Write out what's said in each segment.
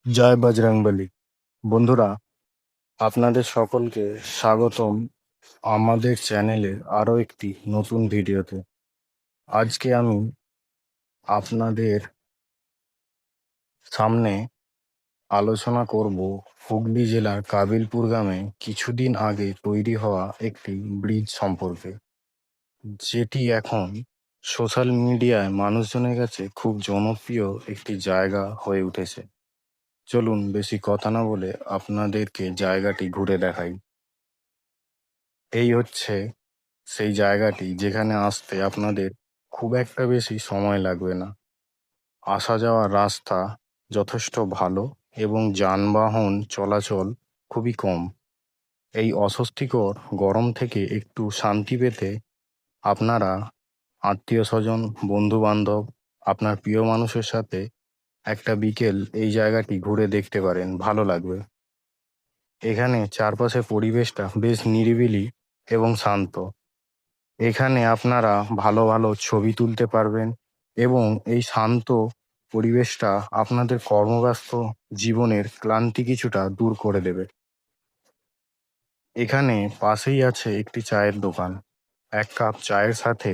জয় বজরংবলী। বন্ধুরা, আপনাদের সকলকে স্বাগতম আমাদের চ্যানেলের আরও একটি নতুন ভিডিওতে। আজকে আমি আপনাদের সামনে আলোচনা করব হুগলি জেলার কাবিলপুর গ্রামে কিছুদিন আগে তৈরি হওয়া একটি ব্রিজ সম্পর্কে, যেটি এখন সোশ্যাল মিডিয়ায় মানুষজনের কাছে খুব জনপ্রিয় একটি জায়গা হয়ে উঠেছে। চলুন বেশি কথা না বলে আপনাদেরকে জায়গাটি ঘুরে দেখাই। এই হচ্ছে সেই জায়গাটি যেখানে আসতে আপনাদের খুব একটা বেশি সময় লাগবে না। আসা যাওয়ার রাস্তা যথেষ্ট ভালো এবং যানবাহন চলাচল খুবই কম। এই অস্বস্তিকর গরম থেকে একটু শান্তি পেতে আপনারা আত্মীয় স্বজন, বন্ধু বান্ধব, আপনার প্রিয় মানুষের সাথে একটা বিকেল এই জায়গাটি ঘুরে দেখতে পারেন, ভালো লাগবে। এখানে চারপাশের পরিবেশটা বেশ নিরিবিলি এবং শান্ত। এখানে আপনারা ভালো ভালো ছবি তুলতে পারবেন এবং এই শান্ত পরিবেশটা আপনাদের কর্মব্যস্ত জীবনের ক্লান্তি কিছুটা দূর করে দেবে। এখানে পাশেই আছে একটি চায়ের দোকান। এক কাপ চায়ের সাথে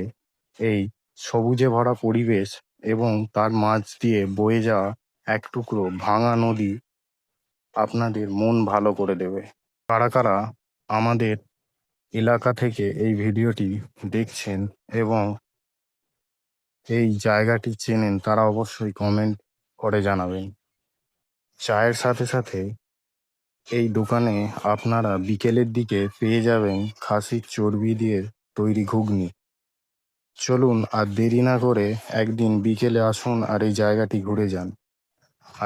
এই সবুজে ভরা পরিবেশ এবং তার মাঝ দিয়ে বয়ে যাওয়া এক টুকরো ভাঙা নদী আপনাদের মন ভালো করে দেবে। কারা কারা আমাদের এলাকা থেকে এই ভিডিওটি দেখছেন এবং এই জায়গাটি চেনেন, তারা অবশ্যই কমেন্ট করে জানাবেন। চায়ের সাথে সাথে এই দোকানে আপনারা বিকেলের দিকে পেয়ে যাবেন খাসির চর্বি দিয়ে তৈরি ঘুগনি। চলুন আর দেরি না করে একদিন বিকেলে আসুন আর এই জায়গাটি ঘুরে যান।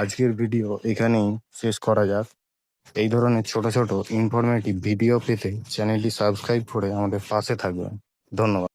আজকের ভিডিও এখানেই শেষ করা যাক। এই ধরনের ছোট ছোট ইনফরমেটিভ ভিডিও পেতে চ্যানেলটি সাবস্ক্রাইব করে আমাদের পাশে থাকবেন। ধন্যবাদ।